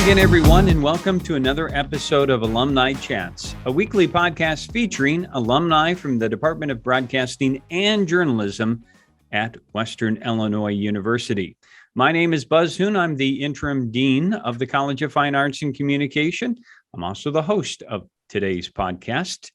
again, everyone, and welcome to another episode of Alumni Chats, a weekly podcast featuring alumni from the Department of Broadcasting and Journalism at Western Illinois University. My name is Buzz Hoon. I'm the interim dean of the College of Fine Arts and Communication. I'm also the host of today's podcast.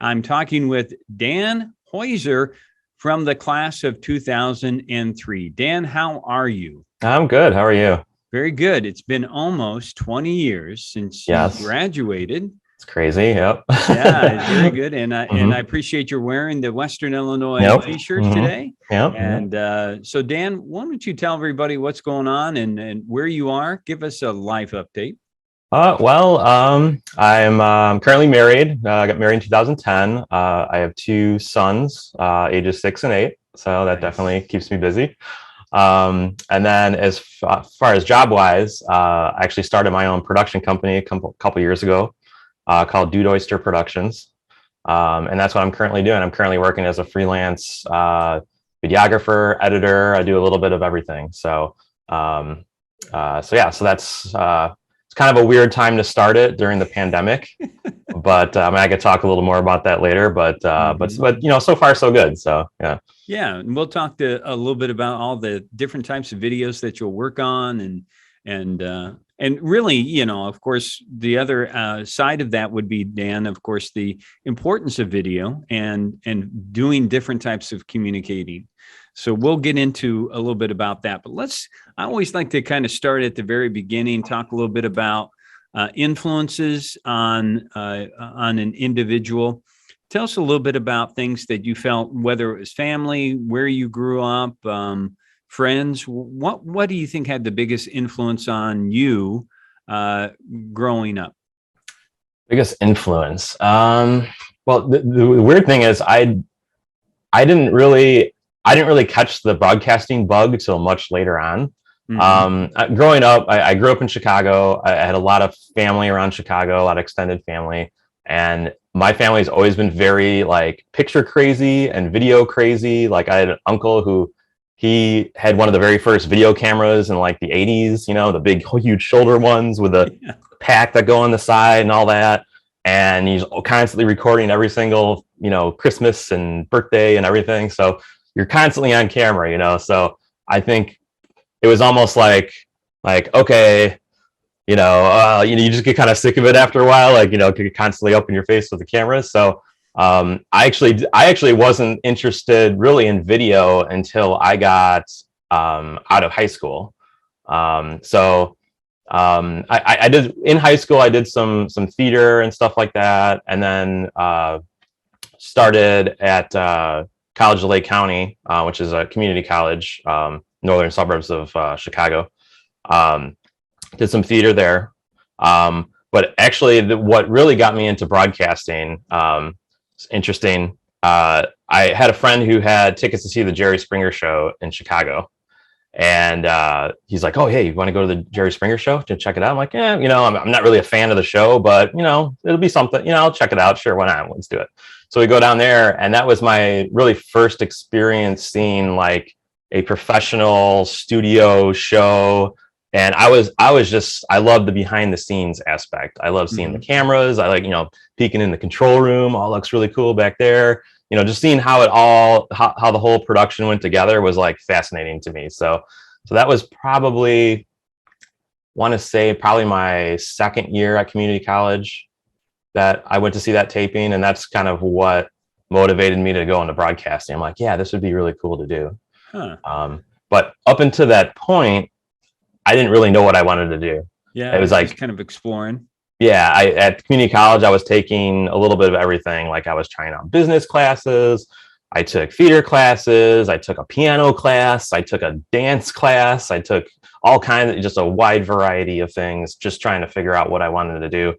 I'm talking with Dan Heuser from the class of 2003. Dan, how are you? I'm good. How are you? Very good. It's been almost 20 years since you graduated. It's crazy. Yep. Yeah, it's very good. And I appreciate your wearing the Western Illinois t-shirt today. Yep. And so, Dan, why don't you tell everybody what's going on and where you are? Give us a life update. I'm currently married. I got married in 2010. I have two sons, ages 6 and 8. So that definitely keeps me busy. And then as far as job wise, I actually started my own production company a couple years ago, called Oyster Productions. And that's what I'm currently doing. I'm currently working as a freelance, videographer, editor. I do a little bit of everything. So that's, it's kind of a weird time to start it during the pandemic, but I could talk a little more about that later, but so far so good. So, yeah. Yeah, and we'll talk a little bit about all the different types of videos that you'll work on, and really, of course, the other side of that would be, Dan, of course, the importance of video and doing different types of communicating. So we'll get into a little bit about that, but I always like to kind of start at the very beginning, talk a little bit about influences on an individual. Tell us a little bit about things that you felt, whether it was family, where you grew up, friends. What do you think had the biggest influence on you growing up? Biggest influence. Well, the weird thing is I didn't really catch the broadcasting bug until much later on. Mm-hmm. Growing up, I grew up in Chicago. I had a lot of family around Chicago, a lot of extended family, and my family's always been very like picture crazy and video crazy. Like I had an uncle who he had one of the very first video cameras in like the 80s, the big huge shoulder ones with a pack that go on the side and all that. And he's constantly recording every single, Christmas and birthday and everything. So you're constantly on camera, so I think it was almost like, okay, you just get kind of sick of it after a while, could constantly open your face with the cameras. So I actually wasn't interested really in video until I got out of high school. I did in high school, I did some theater and stuff like that. And then started at College of Lake County, which is a community college, northern suburbs of Chicago. Did some theater there. But actually what really got me into broadcasting, it's interesting. I had a friend who had tickets to see the Jerry Springer show in Chicago. And he's like, oh, hey, you want to go to the Jerry Springer show to check it out? I'm like, yeah, I'm not really a fan of the show, but, it'll be something, I'll check it out. Sure, why not? Let's do it. So we go down there, and that was my really first experience seeing like a professional studio show. And I love the behind the scenes aspect. I love seeing the cameras. I like, peeking in the control room. All looks really cool back there. Just seeing how the whole production went together was like fascinating to me. So that was probably my second year at community college that I went to see that taping. And that's kind of what motivated me to go into broadcasting. I'm like, yeah, this would be really cool to do. Huh. But up until that point, I didn't really know what I wanted to do. Yeah, it was like kind of exploring. Yeah, at community college, I was taking a little bit of everything. Like I was trying out business classes. I took theater classes. I took a piano class. I took a dance class. I took all kinds of just a wide variety of things, just trying to figure out what I wanted to do.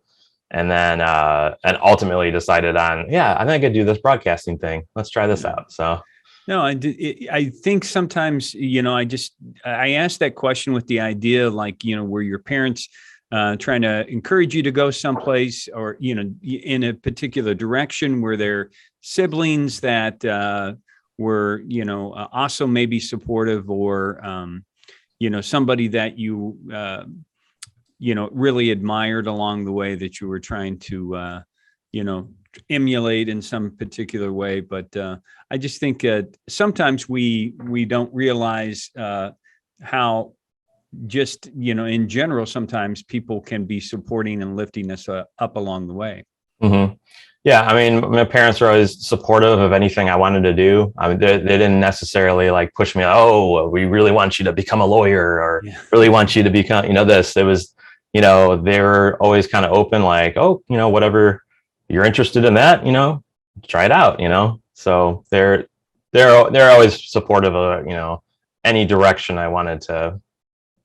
And then and ultimately decided on, I think I could do this broadcasting thing. Let's try this out. So. No, I think sometimes, I asked that question with the idea, like, were your parents trying to encourage you to go someplace or, in a particular direction? Were there siblings that were, also maybe supportive or, somebody that you really admired along the way that you were trying to, emulate in some particular way. But I just think sometimes we don't realize how just, in general, sometimes people can be supporting and lifting us up along the way. Mm-hmm. Yeah, I mean, my parents were always supportive of anything I wanted to do. I mean, they didn't necessarily like push me, oh, we really want you to become a lawyer, or really want you to become, this. It was, they were always kind of open, like, oh, whatever you're interested in that, try it out, So they're always supportive of, any direction I wanted to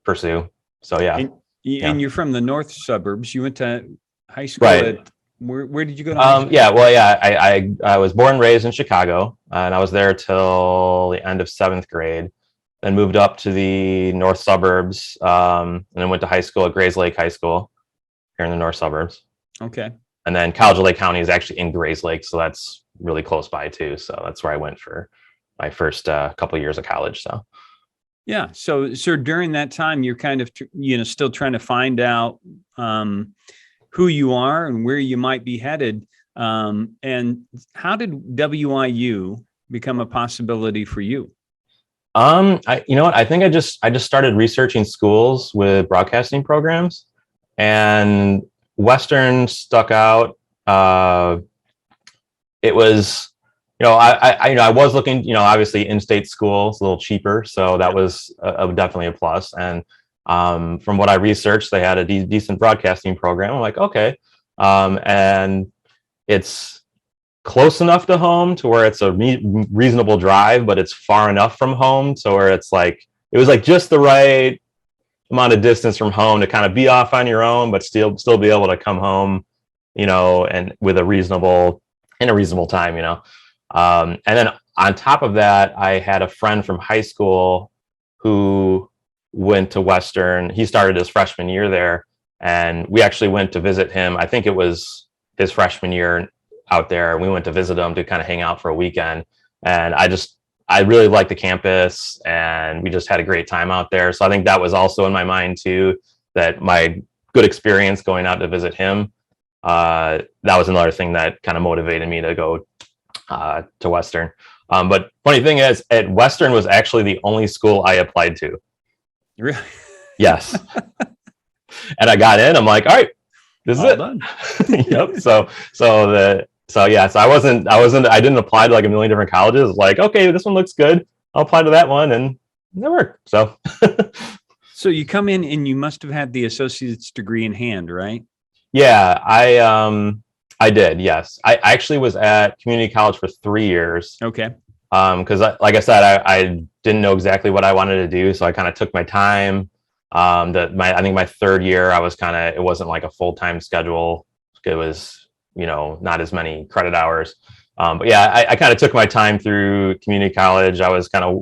pursue. So yeah. And you're from the north suburbs. You went to high school at where did you go to high school? I was born and raised in Chicago, and I was there till the end of 7th grade. Then moved up to the north suburbs, and then went to high school at Grays Lake High School here in the north suburbs. Okay. And then College of Lake County is actually in Grays Lake, so that's really close by too. So that's where I went for my first couple of years of college. So yeah. So during that time, you're kind of still trying to find out who you are and where you might be headed. And how did WIU become a possibility for you? I think I just started researching schools with broadcasting programs, and Western stuck out. It was, I was looking, obviously in-state schools, a little cheaper, so that was definitely a plus. And from what I researched, they had a decent broadcasting program. I'm like, okay, and it's close enough to home to where it's a reasonable drive, but it's far enough from home to where it was like just the right amount of distance from home to kind of be off on your own, but still be able to come home, and with a reasonable time, and then on top of that, I had a friend from high school who went to Western. He started his freshman year there, and we actually went to visit him. I think it was his freshman year out there. We went to visit him to kind of hang out for a weekend, and I really liked the campus, and we just had a great time out there. So I think that was also in my mind too, that my good experience going out to visit him, that was another thing that kind of motivated me to go to Western. But funny thing is, at Western was actually the only school I applied to. Really? Yes. And I got in. I'm like, all right, this is it. Done. Yep. I didn't apply to like a million different colleges. Like, okay, this one looks good, I'll apply to that one, and it worked. So So you come in and you must have had the associate's degree in hand, right? Yeah, I did. Yes. I actually was at community college for 3 years. Okay. Because like I said, I didn't know exactly what I wanted to do, so I kind of took my time. I think my 3rd year, it wasn't like a full-time schedule. It was, not as many credit hours. But yeah, I kind of took my time through community college. I was kind of,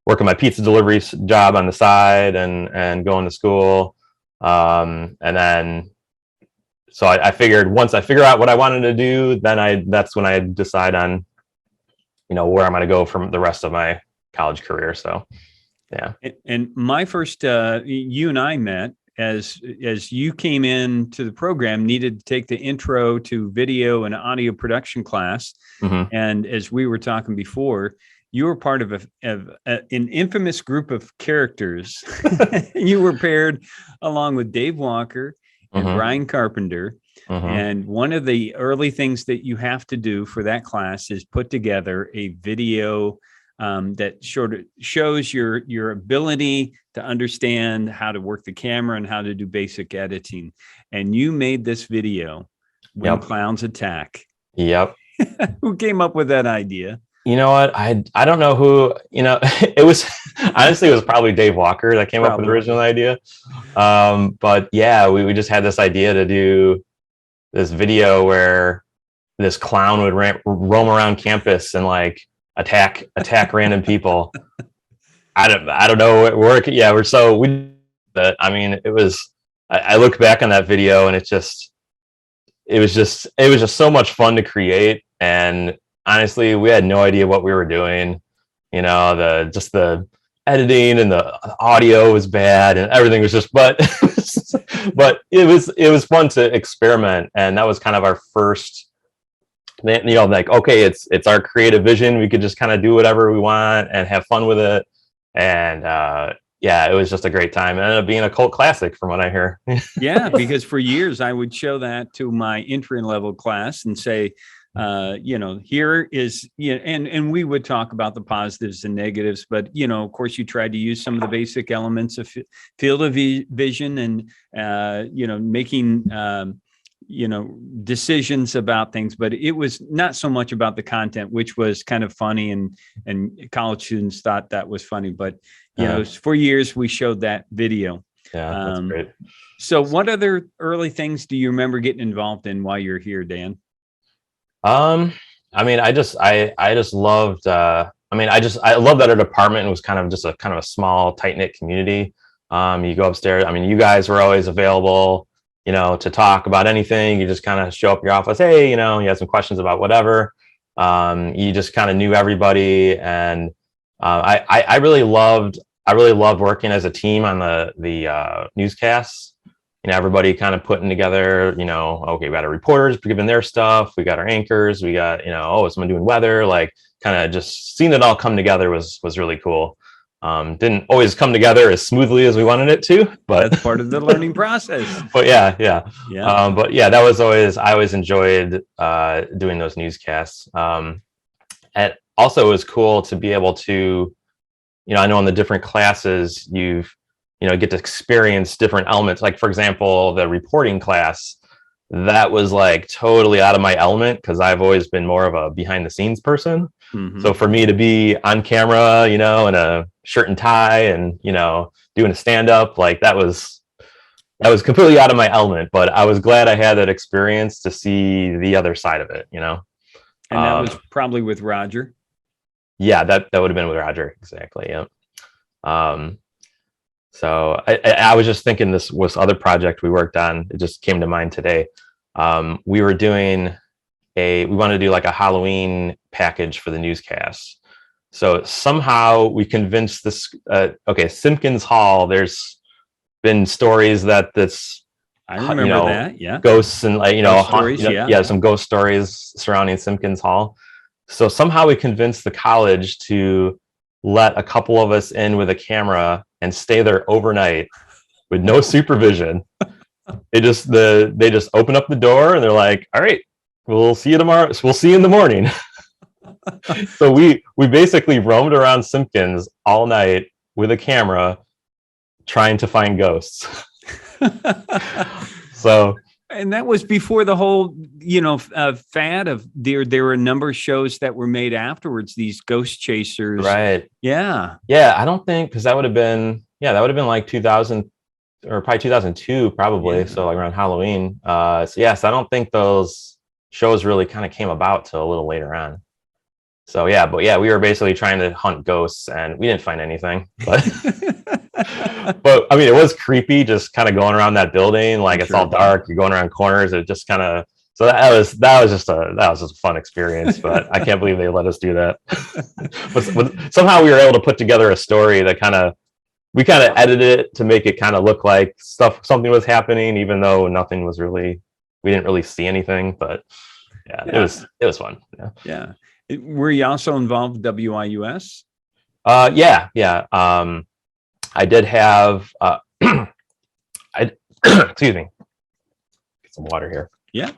working my pizza delivery job on the side and going to school. And then, so I figured once I figure out what I wanted to do, that's when I decide on, where I'm going to go from the rest of my college career. So, yeah. And my first, you and I met as you came into the program, needed to take the intro to video and audio production class. Mm-hmm. And as we were talking before, you were part of an infamous group of characters. You were paired along with Dave Walker and mm-hmm. Brian Carpenter. Mm-hmm. And one of the early things that you have to do for that class is put together a video that shows your ability to understand how to work the camera and how to do basic editing. And you made this video, When Clowns Attack. Yep. Who came up with that idea? You know what? I don't know who, it was probably Dave Walker that came up with the original idea. But yeah, we just had this idea to do this video where this clown would roam around campus and like attack random people. I don't know what work. Yeah, I look back on that video and it was just so much fun to create. And honestly, we had no idea what we were doing. The editing and the audio was bad and everything was just, but But it was fun to experiment, and that was kind of our first, like, okay, it's our creative vision. We could just kind of do whatever we want and have fun with it. And yeah, it was just a great time. It ended up being a cult classic from what I hear. Yeah, because for years I would show that to my entry level class and say, here is, and we would talk about the positives and negatives, but, of course, you tried to use some of the basic elements of field of vision and, making, decisions about things, but it was not so much about the content, which was kind of funny, and college students thought that was funny, but, for years we showed that video. Yeah, that's great. So what other early things do you remember getting involved in while you're here, Dan? I mean, I just loved, I love that our department was kind of a small, tight knit community. You go upstairs. I mean, you guys were always available, to talk about anything. You just kind of show up at your office. Hey, you have some questions about whatever. You just kind of knew everybody. And, I really loved working as a team on the newscasts. Everybody kind of putting together, okay, we got our reporters giving their stuff. We got our anchors. We got, someone doing weather, like kind of just seeing it all come together was really cool. Didn't always come together as smoothly as we wanted it to, but that's part of the learning process. But yeah. But yeah, I always enjoyed doing those newscasts. And also it was cool to be able to, I know in the different classes get to experience different elements. Like, for example, the reporting class, that was like totally out of my element because I've always been more of a behind the scenes person. Mm-hmm. So for me to be on camera, in a shirt and tie and, doing a stand up, like that was completely out of my element, but I was glad I had that experience to see the other side of it, And that was probably with Roger. Yeah, that would have been with Roger. Exactly. Yeah. So I was just thinking this was other project we worked on. It just came to mind today. We were doing we wanted to do like a Halloween package for the newscast. So somehow we convinced this, Simpkins Hall, there's been stories that I remember that. Yeah. Ghosts and stories, some ghost stories surrounding Simpkins Hall. So somehow we convinced the college to let a couple of us in with a camera and stay there overnight with no supervision. They just open up the door and they're like, all right, we'll see you tomorrow. We'll see you in the morning. So we basically roamed around Simpkins all night with a camera trying to find ghosts. And that was before the whole, fad of there were a number of shows that were made afterwards, these ghost chasers. Right. Yeah. Yeah. I don't think, because that would have been like 2000 or probably 2002, probably. Yeah. So like around Halloween. So yes, I don't think those shows really kind of came about till a little later on. So yeah, but yeah, we were basically trying to hunt ghosts and we didn't find anything, but but I mean, it was creepy just kind of going around that building. Like it's all dark. You're going around corners. It just kind of, so that was just a fun experience, but I can't believe they let us do that. but somehow we were able to put together a story that we edited it to make it kind of look like something was happening, even though nothing was really, we didn't really see anything, but yeah. It was fun. Yeah. Yeah. Were you also involved with WIUS? Yeah. I did have, excuse me, get some water here. Yeah.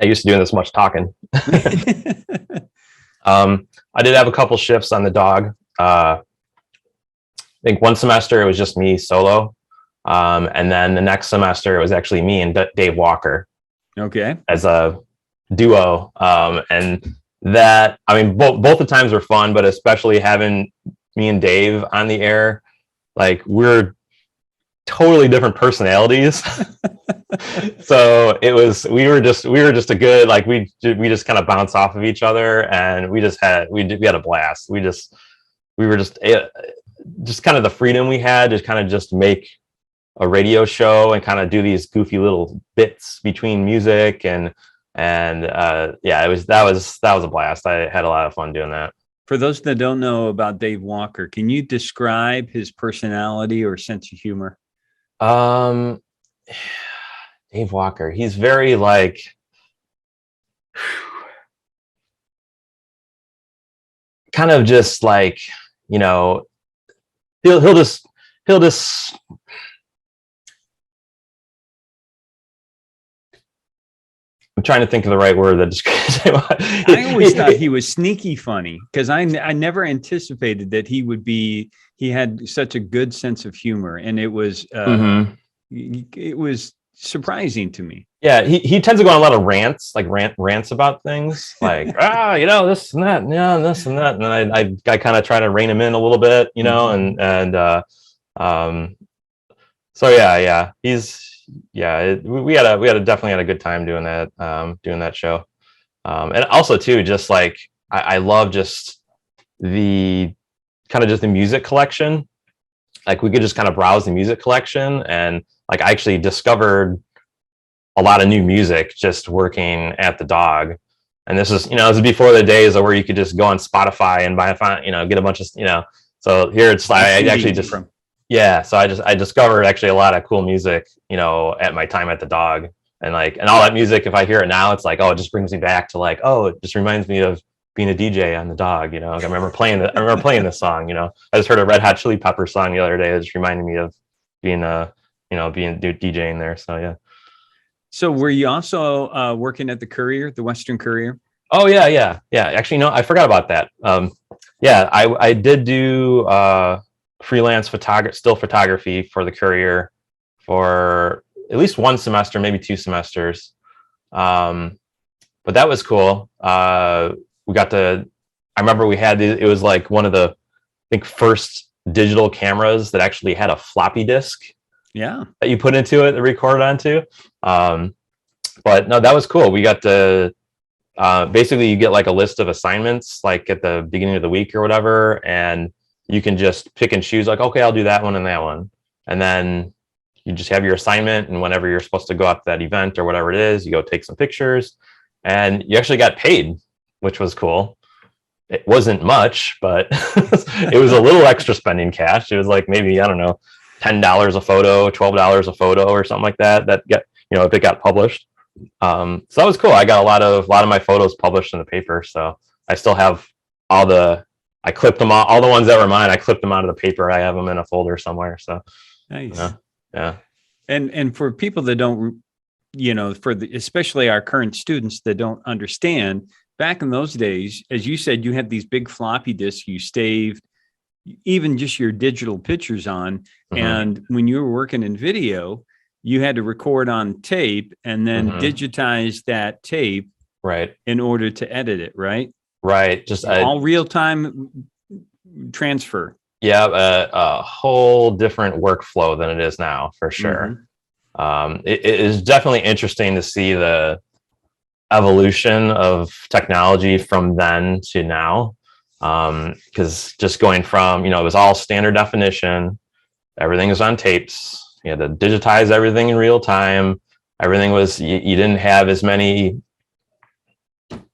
I used to doing this much talking. I did have a couple shifts on the dog. I think one semester it was just me solo. And then the next semester it was actually me and Dave Walker. Okay. As a duo. And that, I mean, both the times were fun, but especially having me and Dave on the air, like we're totally different personalities. So we were just a good, like we just kind of bounce off of each other, and we had a blast. We were just kind of the freedom we had to kind of just make a radio show and kind of do these goofy little bits between music and yeah, that was a blast. I had a lot of fun doing that. For those that don't know about Dave Walker, can you describe his personality or sense of humor? Um, Dave Walker, he's very like, kind of just like, you know, he'll just I'm trying to think of the right word that describes him. I always thought he was sneaky funny because I never anticipated that he would be. He had such a good sense of humor, and it was surprising to me. Yeah, he tends to go on a lot of rants, like rants about things, like this and that, yeah, this and that, and I kind of try to rein him in a little bit, so yeah, we definitely had a good time doing that show, and also too, just like I love just the music collection. Like we could just kind of browse the music collection, and like I actually discovered a lot of new music just working at the Dog. And this is before the days of where you could just go on Spotify and buy get a bunch of, so here it's like, so I discovered actually a lot of cool music, at my time at the Dog, and all that music, if I hear it now, it's like, oh, it just brings me back to like, oh, it just reminds me of being a DJ on the Dog, I remember playing this song, I just heard a Red Hot Chili Pepper song the other day. It just reminded me of being DJing there. So yeah. So were you also working at the Courier, the Western Courier? Oh yeah. Actually, no, I forgot about that. I did do freelance still photography for the Courier for at least one semester, maybe 2 semesters. But that was cool. I remember we had it was like one of the, I think, first digital cameras that actually had a floppy disk. Yeah, that you put into it, that recorded onto. But no, that was cool. We got to basically you get like a list of assignments like at the beginning of the week or whatever, and you can just pick and choose like, okay, I'll do that one and that one, and then you just have your assignment, and whenever you're supposed to go out to that event or whatever it is, you go take some pictures, and you actually got paid, which was cool. It wasn't much, but it was a little extra spending cash. It was like maybe, I don't know, $10 a photo, $12 a photo or something like that if it got published. So that was cool. I got a lot of my photos published in the paper. So I still have I clipped them all the ones that were mine. I clipped them out of the paper. I have them in a folder somewhere. So nice. Yeah. And for people that don't, especially our current students that don't understand, back in those days, as you said, you had these big floppy disks you saved even just your digital pictures on. Mm-hmm. And when you were working in video, you had to record on tape and then digitize that tape, right, in order to edit it, right? Right. Just all real-time transfer. Yeah, a whole different workflow than it is now, for sure. It is definitely interesting to see the evolution of technology from then to now. Because just going from, it was all standard definition, everything was on tapes, you had to digitize everything in real time. Everything was, you didn't have as many.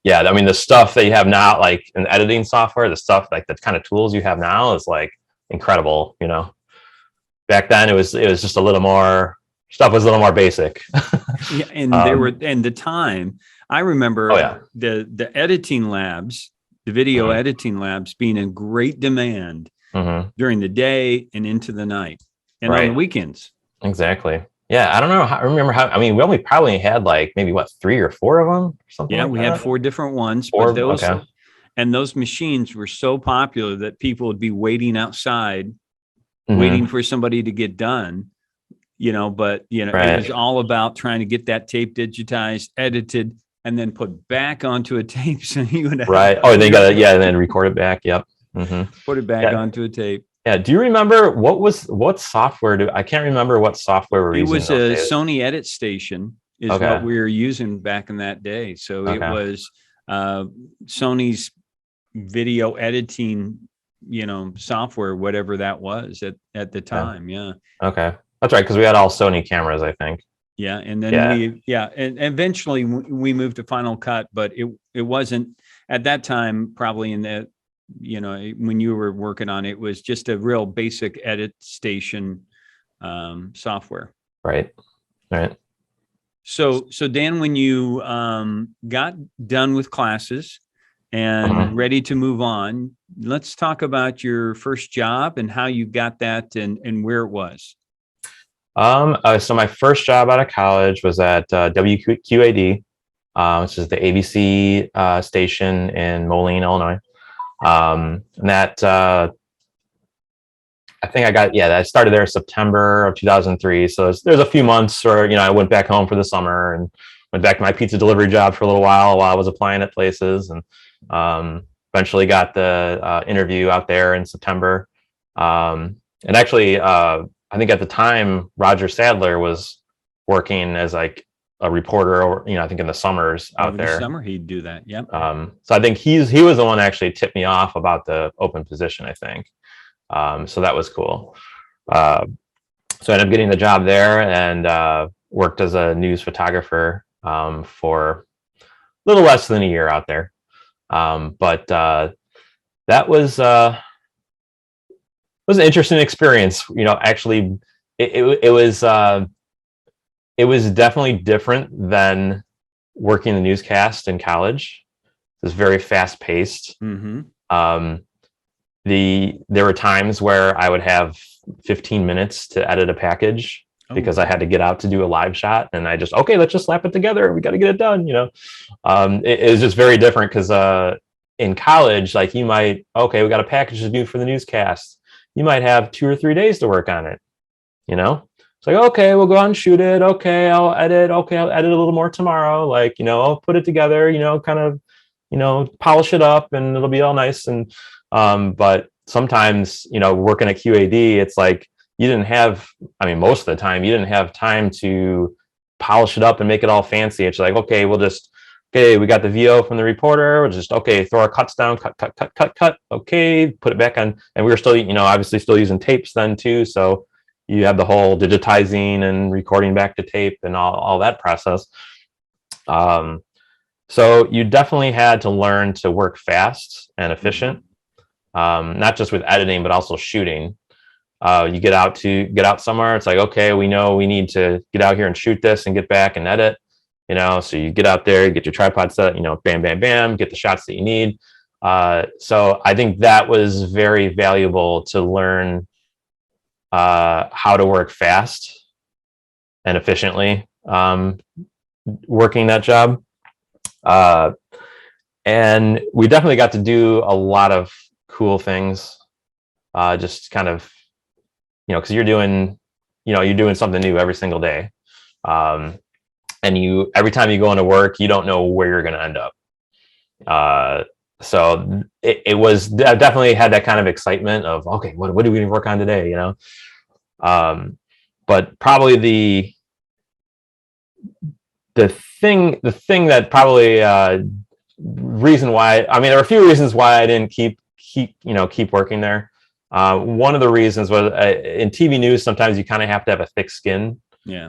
Yeah, I mean, the stuff that you have now, like in editing software, the stuff like the kind of tools you have now is like incredible. Back then it was just a little more, stuff was a little more basic. Yeah, and the time, I remember the editing labs, the video editing labs being in great demand during the day and into the night and on the weekends. Exactly. Yeah, I don't know. I remember how. I mean, we probably had like maybe 3 or 4 of them, or something. Yeah, like we that. had 4 different ones. 4, but those machines were so popular that people would be waiting outside, waiting for somebody to get done. It was all about trying to get that tape digitized, edited, and then put back onto a tape. So you would have and then record it back. Yep. Put it back onto a tape. Yeah. Do you remember what software? I can't remember what software we're using. It was a Sony Edit Station is what we were using back in that day. So it was Sony's video editing, software, whatever that was at the time. Yeah. Okay. That's right. Because we had all Sony cameras, I think. Yeah. And then and eventually we moved to Final Cut, but it wasn't at that time, probably in the when you were working on it, was just a real basic edit station software. Right. So Dan, when you got done with classes and ready to move on, let's talk about your first job and how you got that and where it was. So my first job out of college was at WQAD, which is the ABC station in Moline, Illinois. And that I think I started there September of 2003. So there's a few months where, I went back home for the summer and went back to my pizza delivery job for a little while I was applying at places, and eventually got the interview out there in September. And actually, I think at the time, Roger Sadler was working as like a reporter, or, I think in the summers out there. Summer, he'd do that. Yep. So I think he was the one that actually tipped me off about the open position, I think. So that was cool. So I ended up getting the job there and worked as a news photographer for a little less than a year out there. But that was an interesting experience. Actually, it was definitely different than working the newscast in college. It was very fast paced. There were times where I would have 15 minutes to edit a package because I had to get out to do a live shot, and I just, let's just slap it together. We got to get it done. It was just very different because in college, like we got a package to do for the newscast. You might have 2 or 3 days to work on it. It's like, okay, we'll go out and shoot it. Okay, I'll edit. Okay, I'll edit a little more tomorrow. I'll put it together, kind of, polish it up, and it'll be all nice. And but sometimes, working at QAD, it's like most of the time, you didn't have time to polish it up and make it all fancy. It's like, okay, we got the VO from the reporter. We'll just, throw our cuts down, cut. Okay, put it back on. And we were still, obviously still using tapes then too. So you have the whole digitizing and recording back to tape and all that process. So you definitely had to learn to work fast and efficient. Not just with editing, but also shooting. You get out somewhere. It's like, okay, we know we need to get out here and shoot this and get back and edit, so you get out there, get your tripod set, bam, bam, bam, get the shots that you need. So I think that was very valuable to learn how to work fast and efficiently working that job. And we definitely got to do a lot of cool things, just kind of, because you're doing something new every single day. And every time you go into work, you don't know where you're going to end up. So it was definitely had that kind of excitement of, okay, what are we going to work on today? But probably the thing that probably reason why, there are a few reasons why I didn't keep working there. One of the reasons was in TV news, sometimes you kind of have to have a thick skin. Yeah.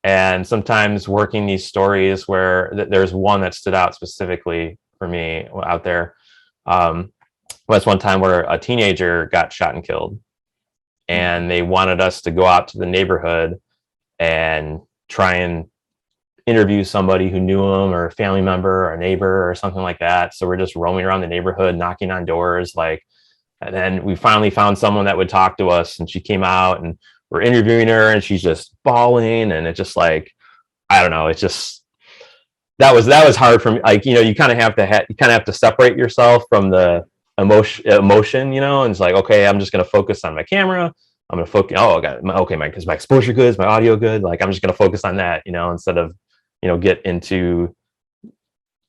And sometimes working these stories where there's one that stood out specifically for me out there. Was one time where a teenager got shot and killed, and they wanted us to go out to the neighborhood and try and interview somebody who knew him, or a family member or a neighbor or something like that. So we're just roaming around the neighborhood, knocking on doors, and then we finally found someone that would talk to us, and she came out and we're interviewing her, and she's just bawling, and it's just like, I don't know, it's just, that was hard for me. You kind of have to separate yourself from the emotion, and it's like, okay, I'm just going to focus on my camera. I'm going to focus. Oh, is my exposure good? Is my audio good? I'm just going to focus on that, instead of, get into,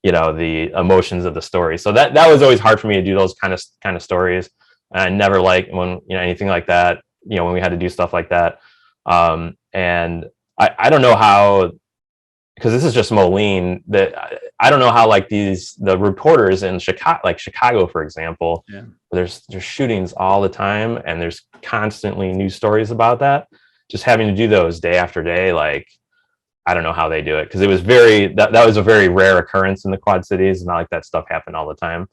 the emotions of the story. So that was always hard for me to do those kind of stories. And I never liked when, anything like that, when we had to do stuff like that. And I don't know how, because this is just Moline, that I don't know how the reporters in Chicago, for example, yeah, there's shootings all the time, and there's constantly news stories about that. Just having to do those day after day, I don't know how they do it, because it was that was a very rare occurrence in the Quad Cities. Not like that stuff happened all the time.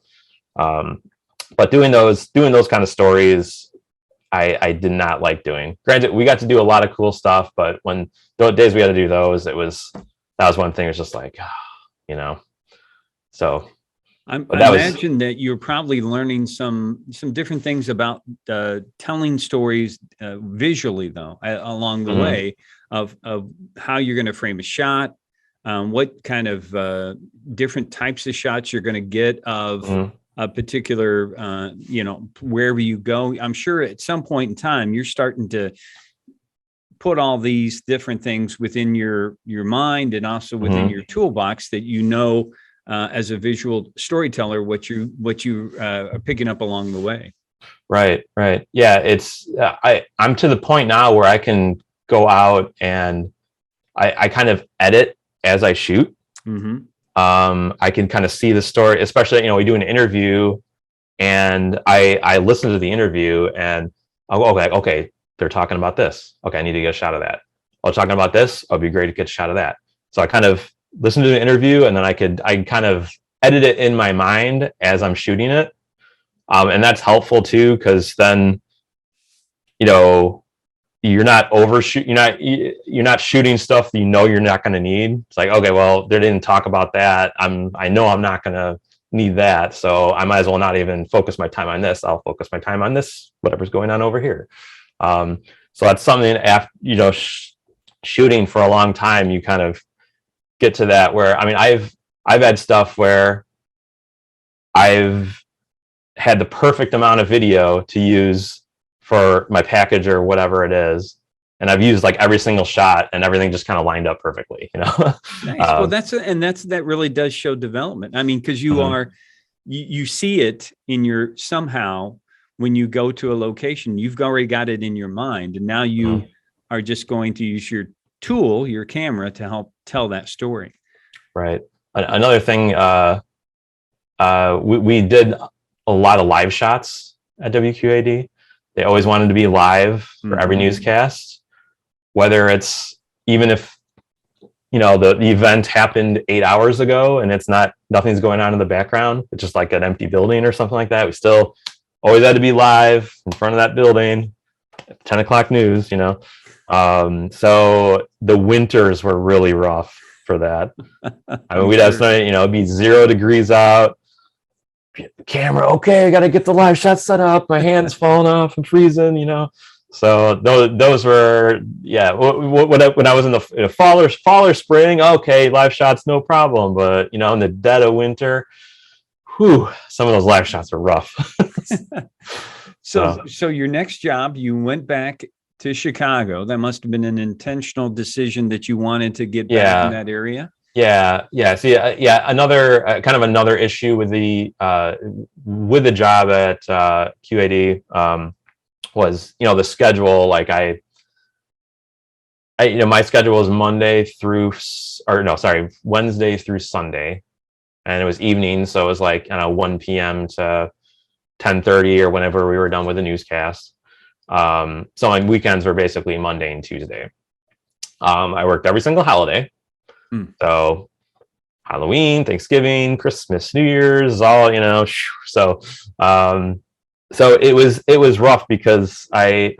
But doing those kind of stories, I did not like doing. Granted, we got to do a lot of cool stuff, but when those days we had to do those, that was one thing. It was just like, so. I imagine that you're probably learning some different things about telling stories visually, though, along the way of how you're going to frame a shot, what kind of different types of shots you're going to get of a particular, wherever you go. I'm sure at some point in time, you're starting to put all these different things within your mind and also within your toolbox that as a visual storyteller, what you are picking up along the way. Right. Yeah, it's I'm to the point now where I can go out and I kind of edit as I shoot. I can kind of see the story, especially we do an interview, and I listen to the interview and okay, they're talking about this. Okay, I need to get a shot of that. Oh, talking about this. It'd be great to get a shot of that. So I kind of listen to the interview, and then I kind of edit it in my mind as I'm shooting it. And that's helpful too, because then, you're not you're not shooting stuff that you're not going to need. It's like, okay, well, they didn't talk about that. I know I'm not going to need that. So I might as well not even focus my time on this. I'll focus my time on this, whatever's going on over here. So that's something after, shooting for a long time, you kind of get to that where, I've had stuff where I've had the perfect amount of video to use for my package or whatever it is, and I've used like every single shot, and everything just kind of lined up perfectly. Nice. Well, that really does show development. Because you see it in somehow when you go to a location, you've already got it in your mind, and now you are just going to use your tool, your camera, to help tell that story. Right. Another thing, we did a lot of live shots at WQAD. They always wanted to be live for every newscast, whether it's even if the event happened 8 hours ago and nothing's going on in the background. It's just like an empty building or something like that. We still always had to be live in front of that building, 10 o'clock news, So the winters were really rough for that. We'd have something, it'd be 0 degrees out. Camera, okay, I got to get the live shot set up. My hand's falling off. I'm freezing, So those were, yeah. When I was in the fall or spring, okay, live shots, no problem. But in the dead of winter, some of those live shots are rough. So your next job, you went back to Chicago. That must have been an intentional decision that you wanted to get back in that area. Yeah. See, another another issue with the job at QAD was the schedule. Like my schedule was Wednesday through Sunday, and it was evening, so it was like 1 p.m. to 10:30 or whenever we were done with the newscast. So my weekends were basically Monday and Tuesday. I worked every single holiday. So Halloween, Thanksgiving, Christmas, New Year's, all, so it was rough because I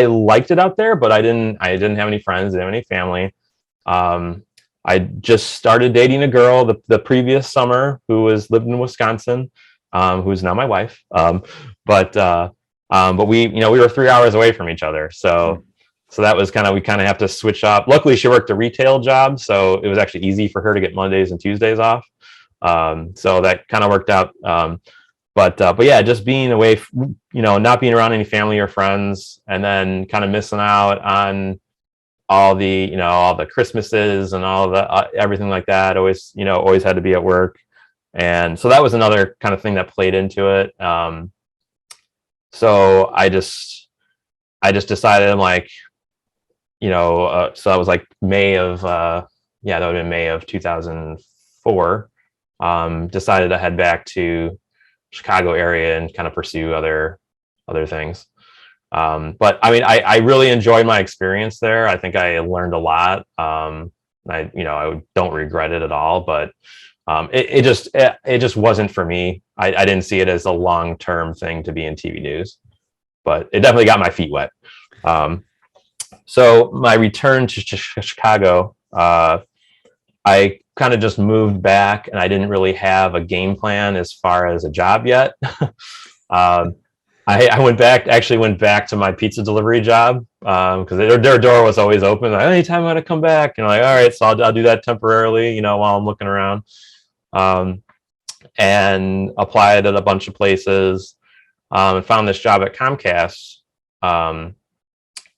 liked it out there, but I didn't have any friends, didn't have any family. I just started dating a girl the previous summer who lived in Wisconsin, who's now my wife. But we were 3 hours away from each other. So that was we have to switch up. Luckily, she worked a retail job, so it was actually easy for her to get Mondays and Tuesdays off. So that kind of worked out. But yeah, just being away, not being around any family or friends, and then kind of missing out on all the Christmases and all the everything like that. Always had to be at work, and so that was another kind of thing that played into it. So I just decided, I'm like, so that was like May of, that would have been May of 2004. Decided to head back to Chicago area and kind of pursue other things. But I really enjoyed my experience there. I think I learned a lot. I don't regret it at all, but It just wasn't for me. I didn't see it as a long-term thing to be in TV news, but it definitely got my feet wet. So my return to Chicago, I kind of just moved back, and I didn't really have a game plan as far as a job yet. I went back to my pizza delivery job because their door was always open. Like, anytime I want to come back, and I'm like, all right, so I'll do that temporarily, while I'm looking around, and applied at a bunch of places, and found this job at Comcast,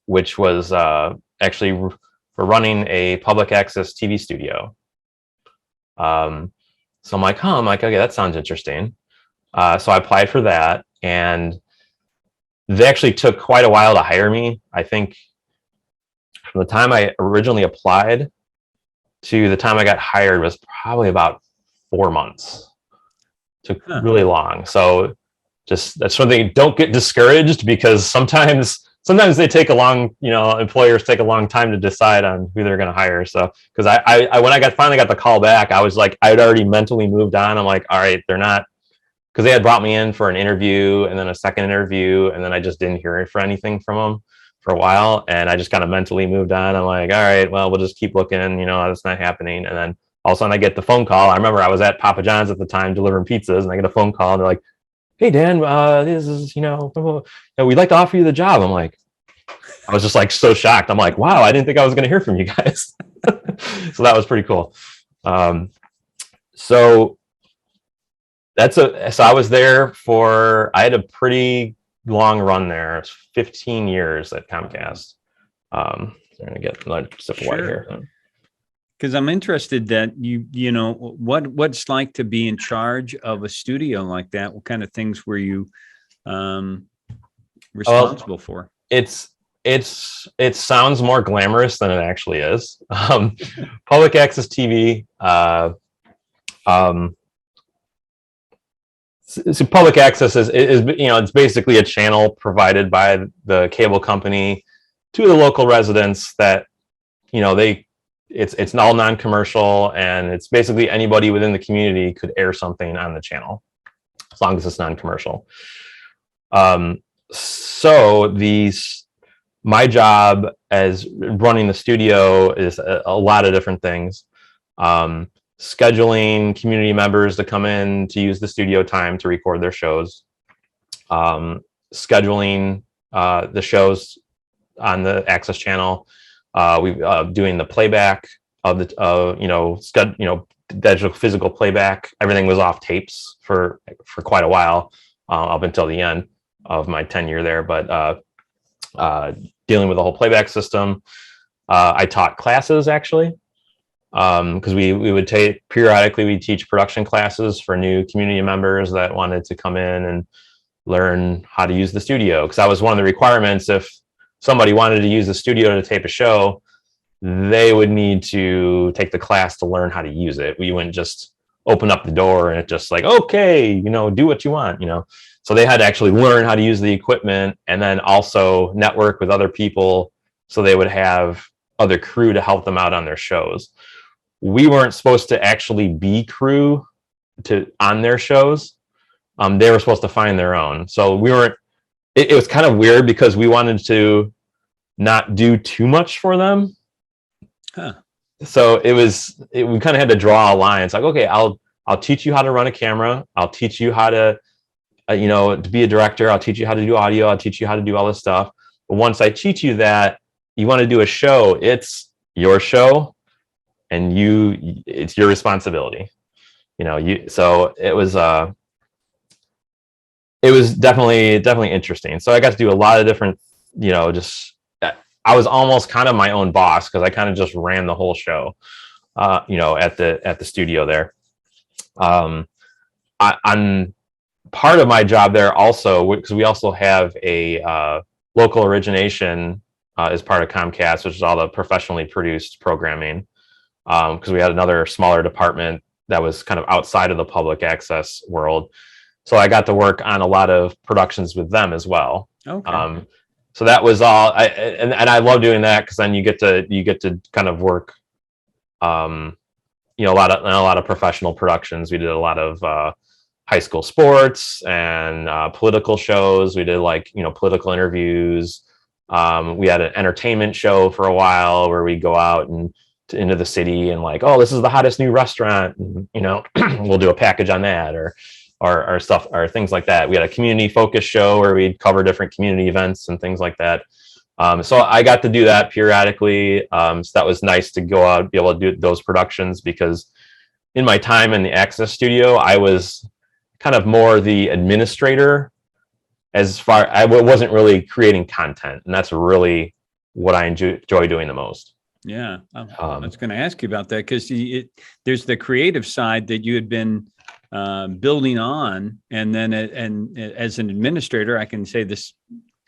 which was actually for running a public access TV studio. So I'm like, okay, that sounds interesting. So I applied for that, and they actually took quite a while to hire me. I think from the time I originally applied to the time I got hired was probably about 4 months. Took really long. So that's something, don't get discouraged, because sometimes they take a long, employers take a long time to decide on who they're going to hire. So, because I when I finally got the call back, I was like, I'd already mentally moved on. I'm like, all right, they're not, because they had brought me in for an interview and then a second interview, and then I just didn't hear anything from them for a while, and I just kind of mentally moved on. I'm like, all right, well, we'll just keep looking. That's not happening. And then all of a sudden, I get the phone call. I remember I was at Papa John's at the time delivering pizzas, and I get a phone call, and they're like, "Hey, Dan, this is we'd like to offer you the job." I'm like, I was just like so shocked. I'm like, wow, I didn't think I was going to hear from you guys. So that was pretty cool. So I was there I had a pretty long run there. It's 15 years at Comcast. I'm going to get another sip of water here. Because I'm interested that what's like to be in charge of a studio like that. What kind of things were you responsible for? It sounds more glamorous than it actually is. Public access TV. So public access is it's basically a channel provided by the cable company to the local residents that it's all non-commercial, and it's basically anybody within the community could air something on the channel as long as it's non-commercial. So my job as running the studio is a lot of different things. Scheduling community members to come in to use the studio time to record their shows. Scheduling the shows on the access channel. Doing the playback of the digital physical playback. Everything was off tapes for quite a while, up until the end of my tenure there. But dealing with the whole playback system. I taught classes actually, because we would periodically we teach production classes for new community members that wanted to come in and learn how to use the studio. Because that was one of the requirements. If somebody wanted to use the studio to tape a show, they would need to take the class to learn how to use it. We wouldn't just open up the door and it's just like, okay, do what you want, So they had to actually learn how to use the equipment, and then also network with other people so they would have other crew to help them out on their shows. We weren't supposed to actually be crew on their shows. They were supposed to find their own. So we weren't, it was kind of weird because we wanted to not do too much for them. Huh. So we kind of had to draw a line. It's like, okay, I'll teach you how to run a camera. I'll teach you how to, to be a director. I'll teach you how to do audio. I'll teach you how to do all this stuff. But once I teach you that, you want to do a show, it's your show, and it's your responsibility. So it was definitely interesting. So I got to do a lot of different, I was almost kind of my own boss because I kind of just ran the whole show, at the studio there. On part of my job there also, because we also have a local origination as part of Comcast, which is all the professionally produced programming. Because we had another smaller department that was kind of outside of the public access world. So I got to work on a lot of productions with them as well. Okay. So that was all, and I love doing that because then you get to kind of work a lot of professional productions. We did a lot of high school sports and political shows. We did like, political interviews. We had an entertainment show for a while where we go out and into the city and like, oh, this is the hottest new restaurant. And, we'll do a package on that or stuff or things like that. We had a community focus show where we'd cover different community events and things like that. So I got to do that periodically. So that was nice to go out and be able to do those productions, because in my time in the Access studio, I was kind of more the administrator. I wasn't really creating content, and that's really what I enjoy doing the most. Yeah, I was going to ask you about that, because there's the creative side that you had been building on, and then as an administrator, I can say this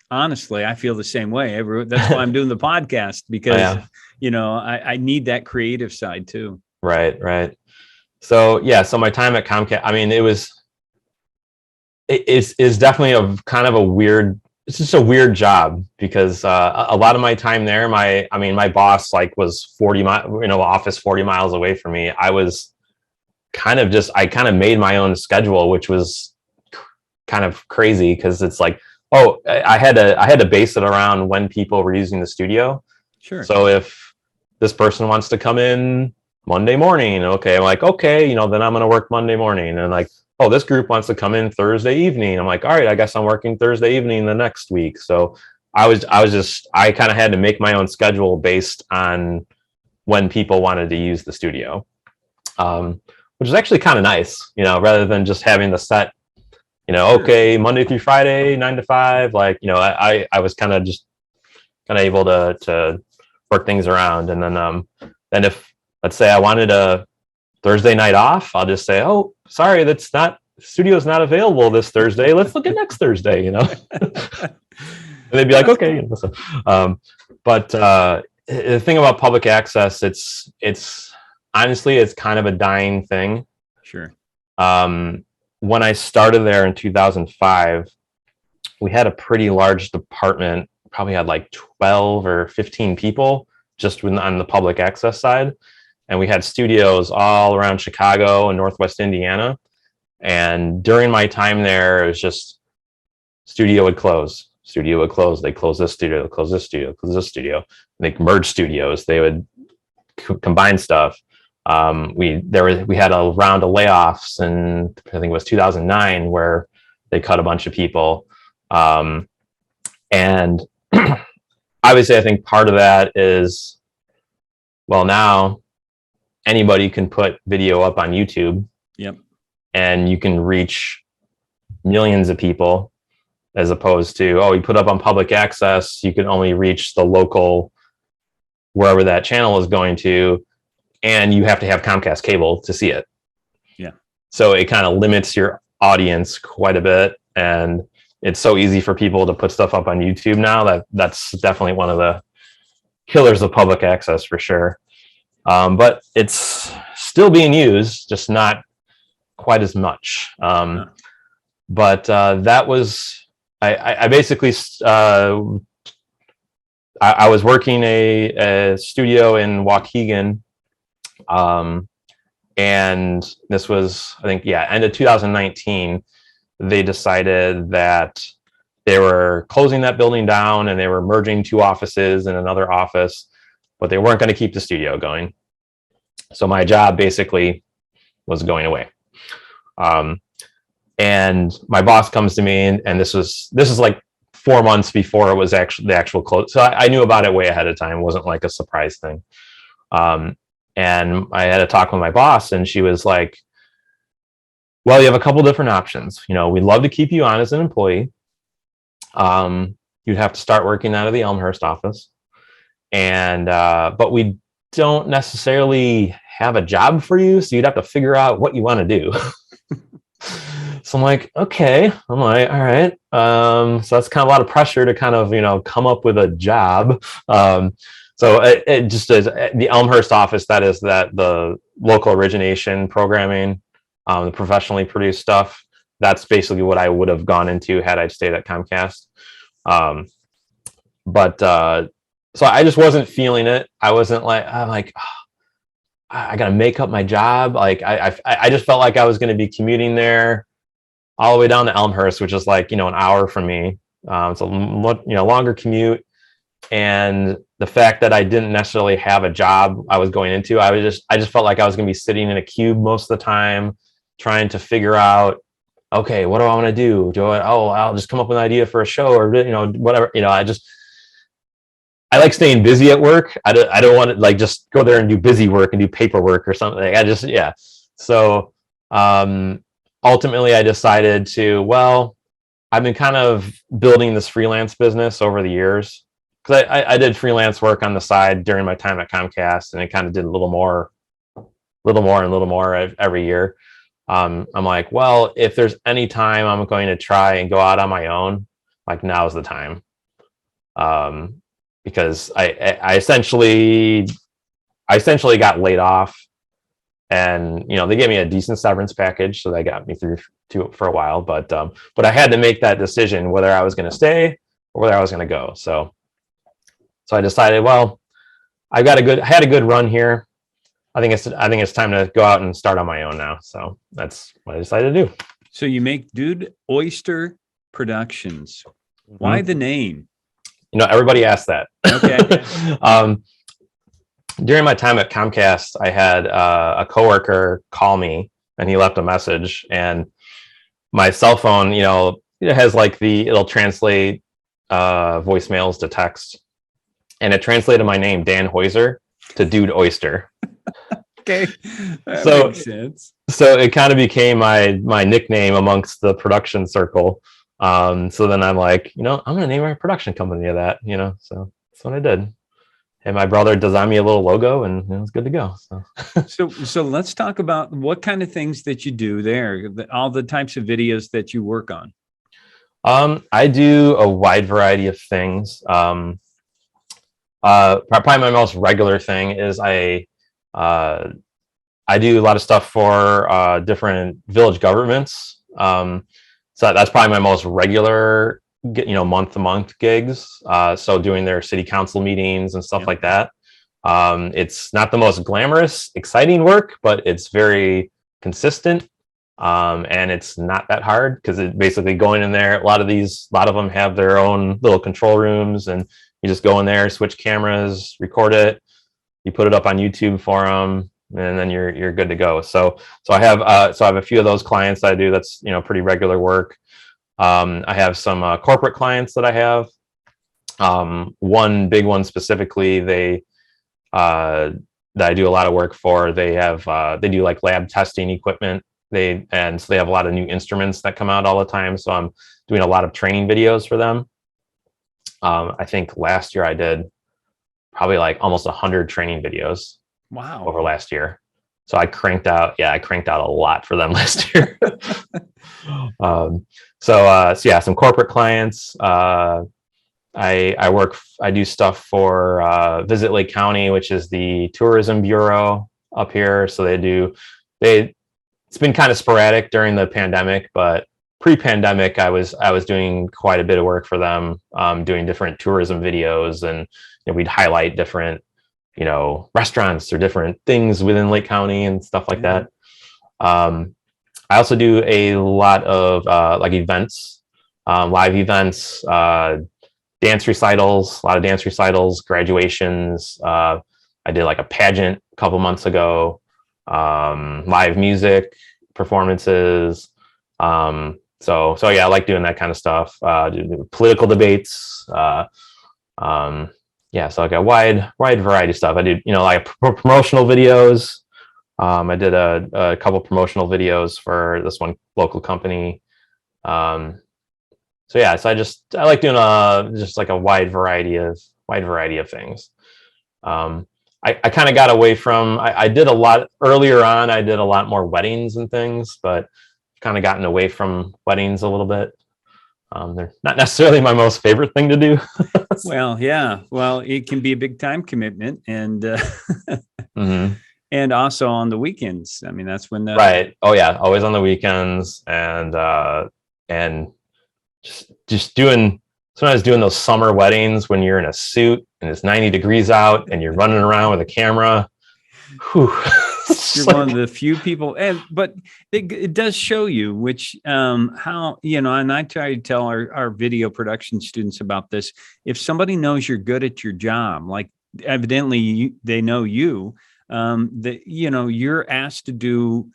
honestly, I feel the same way. That's why I'm doing the podcast, because I need that creative side too. Right. So so my time at Comcast, I mean, it's definitely it's just a weird job, because a lot of my time there, my boss was 40 office 40 miles away from me. I was I kind of made my own schedule, which was kind of crazy, because it's like, I had to base it around when people were using the studio. Sure. So if this person wants to come in Monday morning, okay, I'm like, okay, then I'm going to work Monday morning. And like, oh, this group wants to come in Thursday evening. I'm like, all right, I guess I'm working Thursday evening the next week. So I kind of had to make my own schedule based on when people wanted to use the studio, which is actually kind of nice, rather than just having the set, okay, Monday through Friday, 9 to 5. Like, I was kind of able to work things around. And then if, let's say I wanted a Thursday night off, I'll just say, oh, sorry, studio's not available this Thursday. Let's look at next Thursday, And they'd be like, okay. But the thing about public access, it's honestly, it's kind of a dying thing. Sure. When I started there in 2005, we had a pretty large department, probably had like 12 or 15 people just on the public access side. And we had studios all around Chicago and Northwest Indiana. And during my time there, it was just studio would close. They close this studio, close this studio, close this studio. They merge studios. They would combine stuff. We had a round of layoffs, and I think it was 2009 where they cut a bunch of people. And obviously, I think part of that is, well, now anybody can put video up on YouTube. Yep. And you can reach millions of people, as opposed to, you put up on public access, you can only reach the local, wherever that channel is going to, and you have to have Comcast cable to see it. Yeah. So it kind of limits your audience quite a bit. And it's so easy for people to put stuff up on YouTube now that's definitely one of the killers of public access for sure. But it's still being used, just not quite as much. But that was, I basically, I was working a studio in Waukegan. And this was, I think, end of 2019, they decided that they were closing that building down and they were merging 2 offices and another office, but they weren't going to keep the studio going. So my job basically was going away. And my boss comes to me, and this is like 4 months before it was actually the actual close. So I knew about it way ahead of time. It wasn't like a surprise thing. And I had a talk with my boss, and she was like, well, you have a couple different options. We'd love to keep you on as an employee. You'd have to start working out of the Elmhurst office. But we don't necessarily have a job for you, so you'd have to figure out what you want to do. So I'm like, okay. I'm like, all right. So that's kind of a lot of pressure to kind of, come up with a job. So it just is the Elmhurst office. That is the local origination programming, the professionally produced stuff. That's basically what I would have gone into had I stayed at Comcast. So I just wasn't feeling it. I'm like, I got to make up my job. Like I just felt like I was going to be commuting there all the way down to Elmhurst, which is like, an hour from me. It's a longer commute. And the fact that I didn't necessarily have a job I was going into, I just felt like I was going to be sitting in a cube most of the time, trying to figure out, okay, what do I want to do? I'll just come up with an idea for a show or, whatever, I like staying busy at work. I don't want to like just go there and do busy work and do paperwork or something. Yeah. So, ultimately I decided I've been kind of building this freelance business over the years, because I did freelance work on the side during my time at Comcast, and it kind of did a little more every year. I'm like, well, if there's any time I'm going to try and go out on my own, like now's the time. Because I essentially got laid off, and they gave me a decent severance package, so that got me through for a while. But I had to make that decision whether I was going to stay or whether I was going to go. So I decided, well, I had a good run here. I think it's time to go out and start on my own now. So that's what I decided to do. So you make Oyster Productions. Why the name? Everybody asks that. Okay. During my time at Comcast, I had a coworker call me, and he left a message, and my cell phone, it has like it'll translate voicemails to text, and it translated my name, Dan Heuser, to Dude Oyster. Okay. That makes sense. So it kind of became my nickname amongst the production circle. So then I'm like, I'm going to name my production company of that, so that's what I did. And my brother designed me a little logo, and it was good to go. So let's talk about what kind of things that you do there, all the types of videos that you work on. I do a wide variety of things. Probably my most regular thing is I do a lot of stuff for different village governments. So that's probably my most regular, month-to-month gigs. So doing their city council meetings and stuff like that. It's not the most glamorous, exciting work, but it's very consistent. And it's not that hard, because it's basically going in there. A lot of them have their own little control rooms, and you just go in there, switch cameras, record it, you put it up on YouTube for them, and then you're good to go. So I have a few of those clients that I do. That's pretty regular work. I have some corporate clients that I have. One big one specifically, that I do a lot of work for. They do like lab testing equipment. So they have a lot of new instruments that come out all the time. So I'm doing a lot of training videos for them. I think last year I did probably like almost 100 training videos. Wow. Over last year. So I cranked out a lot for them last year. So some corporate clients. I do stuff for Visit Lake County, which is the tourism bureau up here. So it's been kind of sporadic during the pandemic, but pre-pandemic, I was doing quite a bit of work for them, doing different tourism videos, and we'd highlight different restaurants or different things within Lake County and stuff like that. I also do a lot of like events, live events, dance recitals, a lot of dance recitals, graduations. I did like a pageant a couple months ago, live music performances. So yeah, I like doing that kind of stuff. Do political debates. So like a wide variety of stuff. I do, like promotional videos. I did a couple promotional videos for this one local company. So I like doing just like a wide variety of things. I kind of got away from, I did a lot earlier on. I did a lot more weddings and things, but kind of gotten away from weddings a little bit. They're not necessarily my most favorite thing to do. Well, yeah. Well, it can be a big time commitment, and Mm-hmm. and also on the weekends. I mean, that's when right. Oh yeah, always on the weekends, and just doing those summer weddings when you're in a suit and it's 90 degrees out and you're running around with a camera. Whew. You're one of the few people, but it does show you which how, and I try to tell our video production students about this. If somebody knows you're good at your job, like evidently they know you, that you're asked to do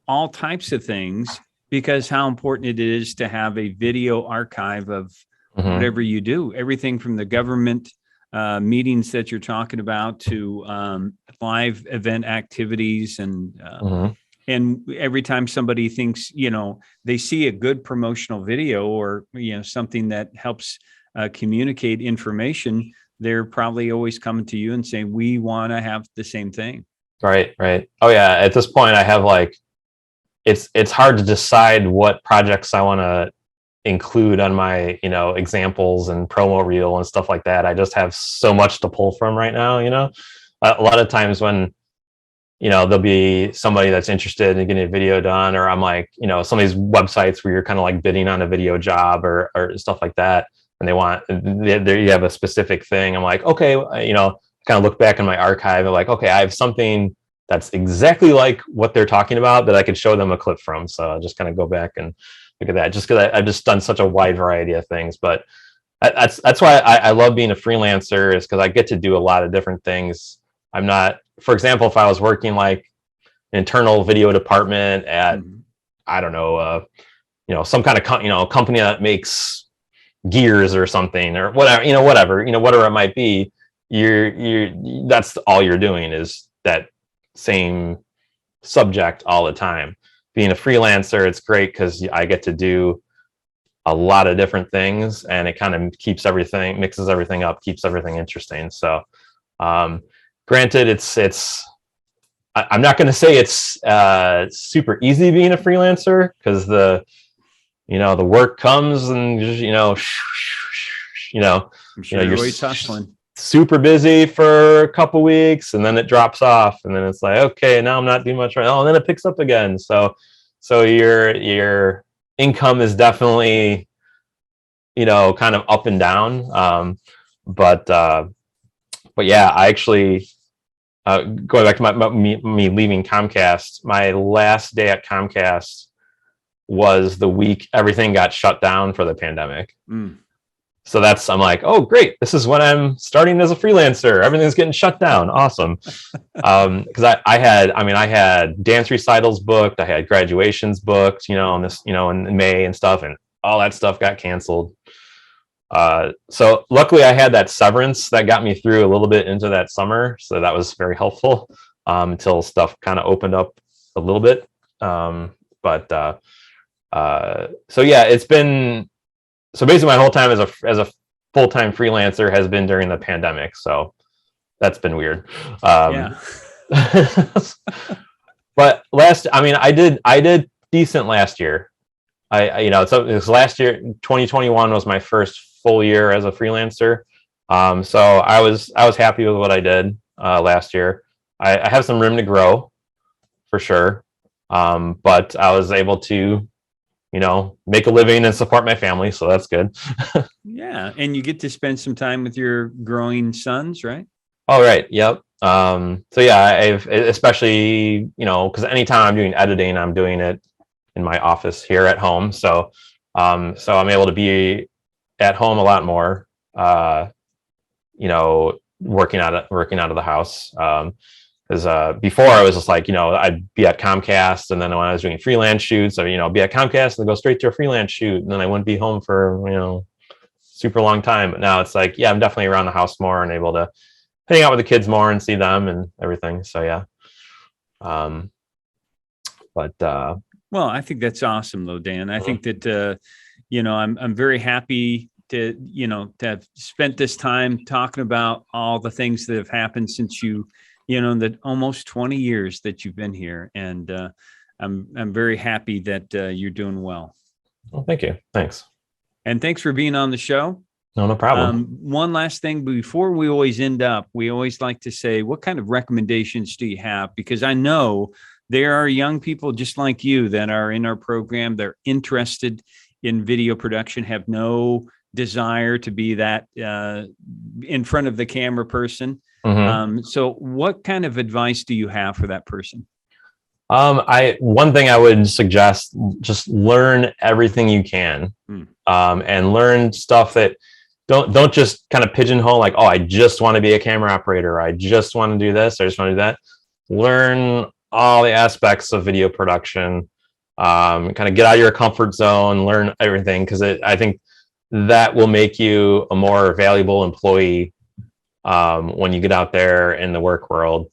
all types of things, because how important it is to have a video archive of whatever you do, everything from the government meetings that you're talking about to live event activities, and every time somebody thinks they see a good promotional video, or something that helps communicate information, they're probably always coming to you and saying, we want to have the same thing. Right. Oh yeah, at this point I have it's hard to decide what projects I want to include on my examples and promo reel and stuff like that. I just have so much to pull from right now. A lot of times when there'll be somebody that's interested in getting a video done, or I'm like, some of these websites where you're kind of like bidding on a video job or stuff like that, and you have a specific thing. I'm like, okay, kind of look back in my archive and like, okay, I have something that's exactly like what they're talking about that I could show them a clip from. So I'll just kind of go back and look at that, just because I've just done such a wide variety of things. But that's why I love being a freelancer, is because I get to do a lot of different things. I'm not, for example, if I was working like an internal video department at, I don't know, some kind of company that makes gears or something, or whatever it might be, that's all you're doing is that same subject all the time. Being a freelancer, it's great because I get to do a lot of different things, and it kind of mixes everything up, keeps everything interesting. So granted, I'm not going to say it's super easy being a freelancer, because the work comes and I'm sure you're always hustling. Super busy for a couple weeks, and then it drops off, and then it's like, okay, now I'm not doing much right. Oh, and then it picks up again. So your income is definitely kind of up and down. But yeah, I actually going back to me leaving Comcast. My last day at Comcast was the week everything got shut down for the pandemic. So I'm like, oh, great. This is when I'm starting as a freelancer. Everything's getting shut down. Awesome. Because I had dance recitals booked. I had graduations booked, in May and stuff, and all that stuff got canceled. So luckily I had that severance that got me through a little bit into that summer. So that was very helpful until stuff kind of opened up a little bit. So yeah, it's been, so basically my whole time as a full-time freelancer has been during the pandemic. So that's been weird. Yeah. But I did decent last year. It's last year, 2021 was my first full year as a freelancer. So I was happy with what I did last year. I have some room to grow for sure. But I was able to, make a living and support my family. So that's good. Yeah. And you get to spend some time with your growing sons, right? Oh, right. Yep. So yeah, I've especially, because anytime I'm doing editing, I'm doing it in my office here at home. So I'm able to be at home a lot more, working out of the house. Because before I was just like, I'd be at Comcast, and then when I was doing freelance shoots, be at Comcast and go straight to a freelance shoot, and then I wouldn't be home for, super long time. But now it's like, yeah, I'm definitely around the house more and able to hang out with the kids more and see them and everything. So yeah. Well, I think that's awesome though, Dan. I think that, I'm very happy to have spent this time talking about all the things that have happened since the almost 20 years that you've been here. And I'm very happy that you're doing well. Well, thank you. Thanks. And thanks for being on the show. No problem. One last thing before we always like to say, what kind of recommendations do you have? Because I know there are young people just like you that are in our program. They're interested in video production, have no desire to be that in front of the camera person. So what kind of advice do you have for that person? One thing I would suggest, just learn everything you can, and learn stuff that don't just kind of pigeonhole like, oh, I just want to be a camera operator. I just want to do this. I just want to do that. Learn all the aspects of video production, kind of get out of your comfort zone, learn everything. Cause I think that will make you a more valuable employee, when you get out there in the work world.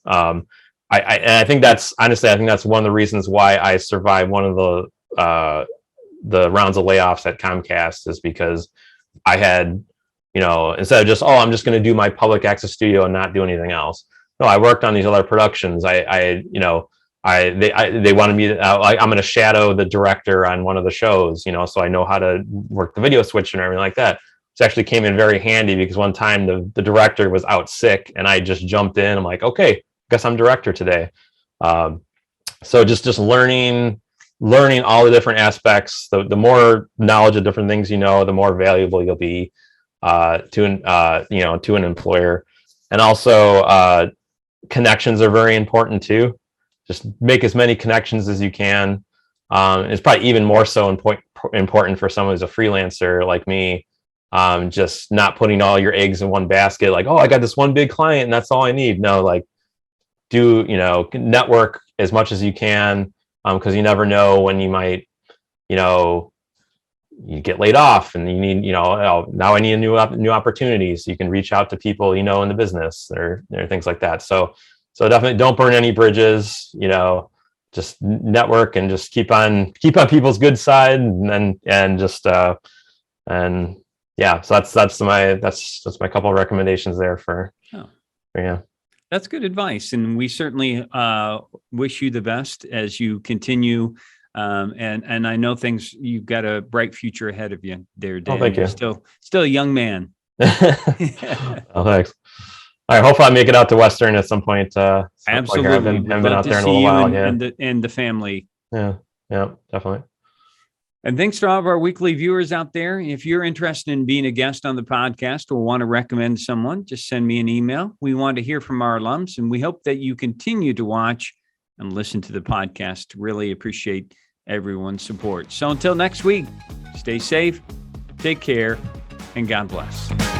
I think that's honestly, I think that's one of the reasons why I survived one of the rounds of layoffs at Comcast, is because I had, instead of just, oh, I'm just going to do my public access studio and not do anything else. No, I worked on these other productions. They wanted me to, I'm going to shadow the director on one of the shows, so I know how to work the video switch and everything like that. It actually came in very handy because one time the director was out sick and I just jumped in. I'm like, okay, guess I'm director today. So just learning all the different aspects. The more knowledge of different things the more valuable you'll be to an employer. And also connections are very important too. Just make as many connections as you can. It's probably even more so important for someone who's a freelancer like me. Just not putting all your eggs in one basket. Like, oh, I got this one big client and that's all I need. No, like, do network as much as you can, because you never know when you might you get laid off and you need oh, now I need new opportunities. You can reach out to people in the business or things like that. So definitely don't burn any bridges. Just network and just keep on people's good side, and just and yeah. So that's my couple of recommendations there for yeah. That's good advice. And we certainly wish you the best as you continue. And I know you've got a bright future ahead of you there, Dan. Oh, thank you. You're still a young man. Oh, thanks. All right. Hopefully I make it out to Western at some point. Absolutely. I haven't been out there in a little while. And the family. Yeah, definitely. And thanks to all of our weekly viewers out there. If you're interested in being a guest on the podcast or want to recommend someone, just send me an email. We want to hear from our alums, and we hope that you continue to watch and listen to the podcast. Really appreciate everyone's support. So until next week, stay safe, take care, and God bless.